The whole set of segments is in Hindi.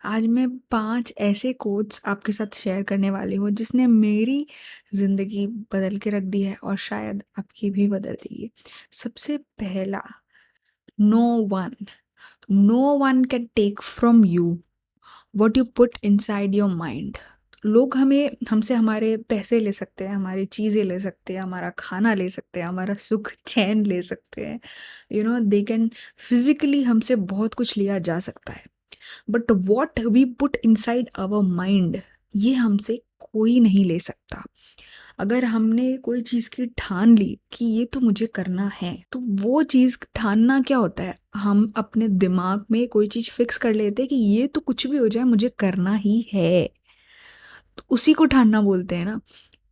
आज मैं 5 ऐसे कोट्स आपके साथ शेयर करने वाली हूँ जिसने मेरी ज़िंदगी बदल के रख दी है और शायद आपकी भी बदल देगी। सबसे पहला, no one no one can take from you what you put inside your mind. लोग हमें हमसे हमारे पैसे ले सकते हैं, हमारी चीज़ें ले सकते हैं, हमारा खाना ले सकते हैं, हमारा सुख चैन ले सकते हैं। दे कैन फिज़िकली हमसे बहुत कुछ लिया जा सकता है। But what we put inside our mind, ये हमसे कोई नहीं ले सकता। अगर हमने कोई चीज़ की ठान ली कि ये तो मुझे करना है, तो वो चीज़ ठानना क्या होता है, हम अपने दिमाग में कोई चीज़ फिक्स कर लेते हैं कि ये तो कुछ भी हो जाए मुझे करना ही है, तो उसी को ठानना बोलते हैं ना।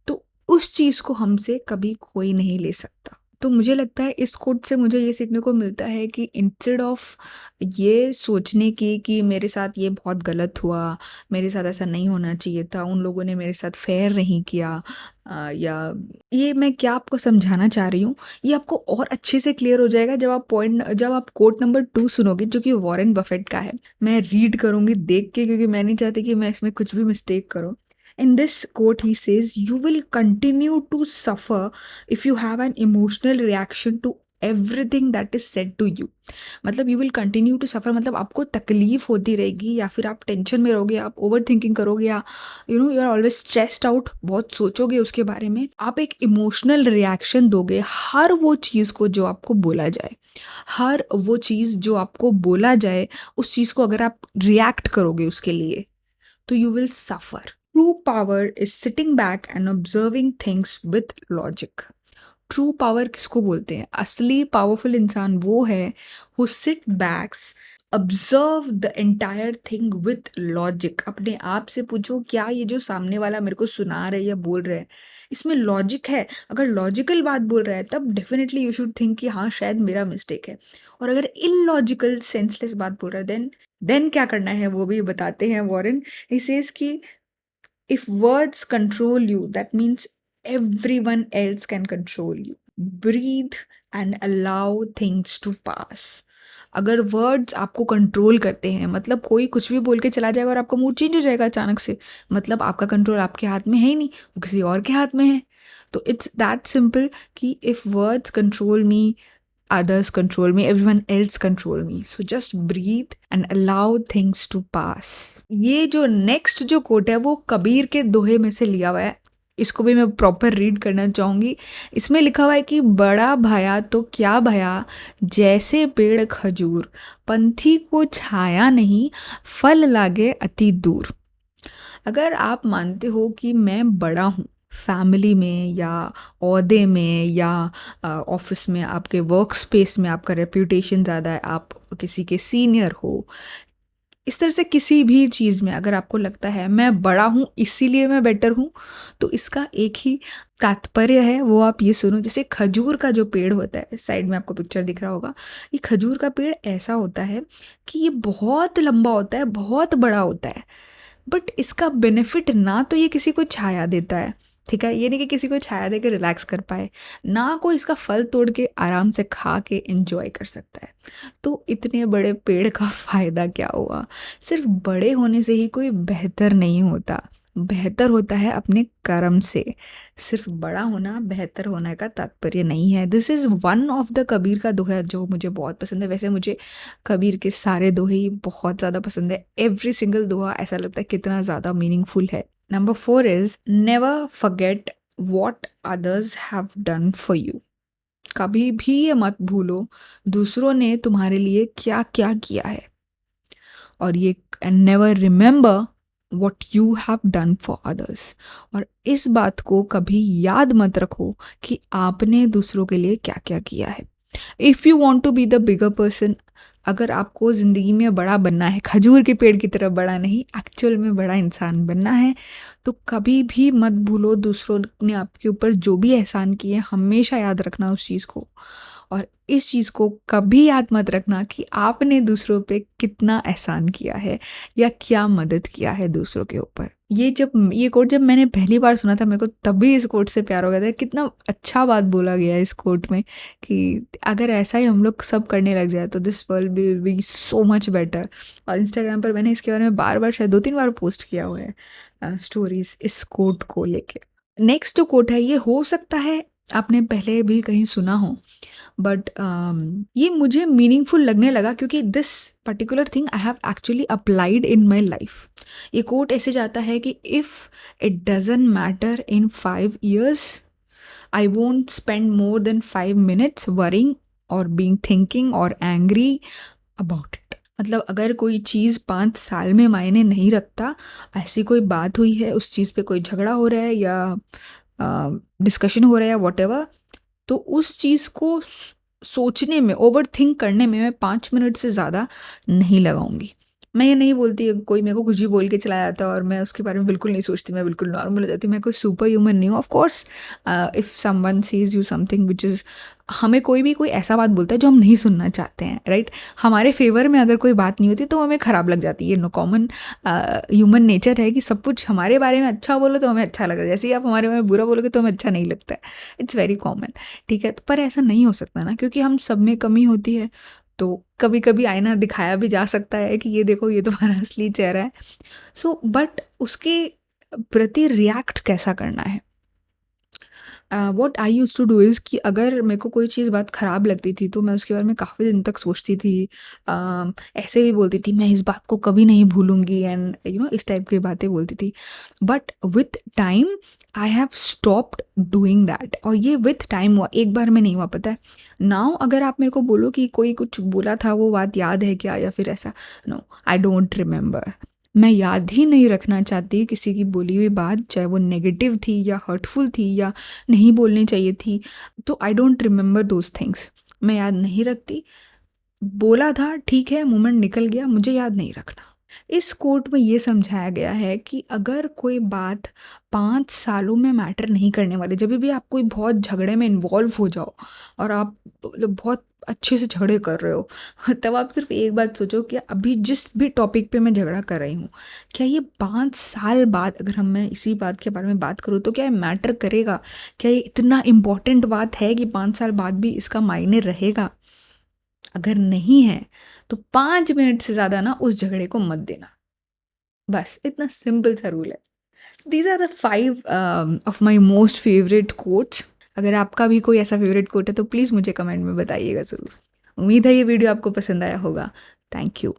तो उस चीज़ को हमसे कभी कोई नहीं ले सकता। तो मुझे लगता है इस कोट से मुझे ये सीखने को मिलता है कि इंस्टेड ऑफ ये सोचने की कि मेरे साथ ये बहुत गलत हुआ, मेरे साथ ऐसा नहीं होना चाहिए था, उन लोगों ने मेरे साथ फेयर नहीं किया, या ये मैं क्या आपको समझाना चाह रही हूँ, ये आपको और अच्छे से क्लियर हो जाएगा जब आप कोट नंबर 2 सुनोगे, जो कि वॉरेन बफेट का है। मैं रीड करूँगी देख के, क्योंकि मैं नहीं चाहती कि मैं इसमें कुछ भी मिस्टेक करूँ। In this quote, he says, You will continue to suffer if you have an emotional reaction to everything that is said to you. मतलब you will continue to suffer, मतलब आपको तकलीफ होती रहेगी, या फिर आप टेंशन में रहोगे, आप ओवर थिंकिंग करोगे, या you are always stressed out, बहुत सोचोगे उसके बारे में। आप एक इमोशनल रिएक्शन दोगे हर वो चीज़ को जो आपको बोला जाए, हर वो चीज़ जो आपको बोला जाए, उस चीज़ को अगर आप रिएक्ट करोगे उसके लिए, तो you will suffer. True power is sitting back and observing things with logic. True power किसको बोलते हैं? असली पावरफुल इंसान वो है who sit backs, observe the entire thing with logic. अपने आप से पूछो, क्या ये जो सामने वाला मेरे को सुना रहा है या बोल रहा है, इसमें लॉजिक है? अगर लॉजिकल बात बोल रहा है तब डेफिनेटली यू शुड थिंक कि हाँ शायद मेरा मिस्टेक है। और अगर इलॉजिकल सेंसलेस बात बोल रहा है, देन क्या करना है वो भी बताते हैं वॉरेन। ही सेज कि if words control you, that means everyone else can control you. Breathe and allow things to pass. अगर वर्ड्स आपको कंट्रोल करते हैं, मतलब कोई कुछ भी बोल के चला जाएगा और आपका मूड चेंज हो जाएगा अचानक से, मतलब आपका कंट्रोल आपके हाथ में है ही नहीं, वो किसी और के हाथ में है। तो इट्स दैट सिंपल कि if words control me, others control me, everyone else control me, so just breathe and allow things to pass. ये जो नेक्स्ट जो कोट है वो कबीर के दोहे में से लिया हुआ है। इसको भी मैं प्रॉपर रीड करना चाहूँगी। इसमें लिखा हुआ है कि बड़ा भया तो क्या भया, जैसे पेड़ खजूर, पंथी को छाया नहीं, फल लागे अति दूर। अगर आप मानते हो कि मैं बड़ा हूँ फैमिली में, या ओहदे में, या ऑफिस में, आपके वर्क स्पेस में आपका रेप्यूटेशन ज़्यादा है, आप किसी के सीनियर हो, इस तरह से किसी भी चीज़ में अगर आपको लगता है मैं बड़ा हूँ इसीलिए मैं बेटर हूँ, तो इसका एक ही तात्पर्य है, वो आप ये सुनो। जैसे खजूर का जो पेड़ होता है, साइड में आपको पिक्चर दिख रहा होगा, ये खजूर का पेड़ ऐसा होता है कि ये बहुत लंबा होता है, बहुत बड़ा होता है, बट इसका बेनिफिट ना तो ये किसी को छाया देता है, ठीक है, ये नहीं कि किसी को छाया दे के रिलैक्स कर पाए, ना कोई इसका फल तोड़ के आराम से खा के एंजॉय कर सकता है। तो इतने बड़े पेड़ का फ़ायदा क्या हुआ? सिर्फ बड़े होने से ही कोई बेहतर नहीं होता, बेहतर होता है अपने कर्म से। सिर्फ बड़ा होना बेहतर होने का तात्पर्य नहीं है। This is one of the Kabir का दोहा जो मुझे बहुत पसंद है। वैसे मुझे कबीर के सारे दोहे ही बहुत ज़्यादा पसंद है। एवरी सिंगल दोहा ऐसा लगता है कितना ज़्यादा मीनिंगफुल है। Number 4 is never forget what others have done for you. कभी भी ये मत भूलो दूसरों ने तुम्हारे लिए क्या क्या किया है। और ये never remember what you have done for others. और इस बात को कभी याद मत रखो कि आपने दूसरों के लिए क्या क्या किया है। If you want to be the bigger person, अगर आपको ज़िंदगी में बड़ा बनना है, खजूर के पेड़ की तरह बड़ा नहीं, एक्चुअल में बड़ा इंसान बनना है, तो कभी भी मत भूलो दूसरों ने आपके ऊपर जो भी एहसान किए, हमेशा याद रखना उस चीज़ को। और इस चीज़ को कभी याद मत रखना कि आपने दूसरों पे कितना एहसान किया है या क्या मदद किया है दूसरों के ऊपर। ये कोट जब मैंने पहली बार सुना था, मेरे को तभी इस कोट से प्यार हो गया था। कितना अच्छा बात बोला गया है इस कोट में कि अगर ऐसा ही हम लोग सब करने लग जाए तो this world will be so much better. और इंस्टाग्राम पर मैंने इसके बारे में बार-बार, शायद 2-3 बार पोस्ट किया हुआ है स्टोरीज़ इस कोट को लेके। नेक्स्ट जो कोट है, ये हो सकता है आपने पहले भी कहीं सुना हो, बट ये मुझे मीनिंगफुल लगने लगा क्योंकि this particular thing I have actually applied in my life. ये कोट ऐसे जाता है कि if it doesn't matter in 5 years, I won't spend more than 5 minutes worrying और बींग थिंकिंग और एंग्री अबाउट इट। मतलब अगर कोई चीज़ 5 साल में मायने नहीं रखता, ऐसी कोई बात हुई है, उस चीज़ पे कोई झगड़ा हो रहा है या डिस्कशन हो रहा है या वॉट एवर, तो उस चीज़ को सोचने में, ओवर थिंक करने में मैं 5 मिनट से ज़्यादा नहीं लगाऊंगी। मैं ये नहीं बोलती कोई मेरे को कुछ भी बोल के चला जाता है और मैं उसके बारे में बिल्कुल नहीं सोचती, मैं बिल्कुल नॉर्मल हो जाती हूँ, मैं कोई सुपर ह्यूमन नहीं हूँ। Of course if someone says you something which is, हमें कोई ऐसा बात बोलता है जो हम नहीं सुनना चाहते हैं, राइट? हमारे फेवर में अगर कोई बात नहीं होती तो हमें ख़राब लग जाती है। नो कॉमन ह्यूमन नेचर है कि सब कुछ हमारे बारे में अच्छा बोलो तो हमें अच्छा लगता है, जैसे ही आप हमारे बारे में बुरा बोलोगे तो हमें अच्छा नहीं लगता है। इट्स वेरी कॉमन, ठीक है? पर ऐसा नहीं हो सकता ना, क्योंकि हम सब में कमी होती है। तो कभी कभी आईना दिखाया भी जा सकता है कि ये देखो, ये तुम्हारा असली चेहरा है। सो बट उसके प्रति रिएक्ट कैसा करना है, what I use to do is कि अगर मेरे को कोई चीज़ बात ख़राब लगती थी तो मैं उसके बारे में काफ़ी दिन तक सोचती थी, ऐसे भी बोलती थी मैं इस बात को कभी नहीं भूलूंगी एंड इस टाइप की बातें बोलती थी। But with time I have stopped doing that, और ये विथ टाइम हुआ, एक बार में नहीं हुआ, पता है। नाउ अगर आप मेरे को बोलो कि कोई कुछ बोला था, वो बात याद है क्या या फिर ऐसा, नो आई डोंट रिमेंबर। मैं याद ही नहीं रखना चाहती किसी की बोली हुई बात, चाहे वो नेगेटिव थी या हर्टफुल थी या नहीं बोलनी चाहिए थी। तो I don't remember those things, मैं याद नहीं रखती। बोला था, ठीक है, मोमेंट निकल गया, मुझे याद नहीं रखना। इस कोट में ये समझाया गया है कि अगर कोई बात 5 सालों में मैटर नहीं करने वाली, जब भी आप कोई बहुत झगड़े में इन्वॉल्व हो जाओ और आप मतलब बहुत अच्छे से झगड़े कर रहे हो, तब आप सिर्फ एक बात सोचो कि अभी जिस भी टॉपिक पे मैं झगड़ा कर रही हूँ, क्या ये 5 साल बाद अगर मैं इसी बात के बारे में बात करूँ तो क्या ये मैटर करेगा? क्या ये इतना इम्पोर्टेंट बात है कि 5 साल बाद भी इसका मायने रहेगा? अगर नहीं है तो 5 मिनट से ज़्यादा ना उस झगड़े को मत देना। बस इतना सिंपल सा रूल है। These are the 5 of my most favourite quotes. अगर आपका भी कोई ऐसा फेवरेट कोट है तो प्लीज़ मुझे कमेंट में बताइएगा ज़रूर। उम्मीद है ये वीडियो आपको पसंद आया होगा। Thank you.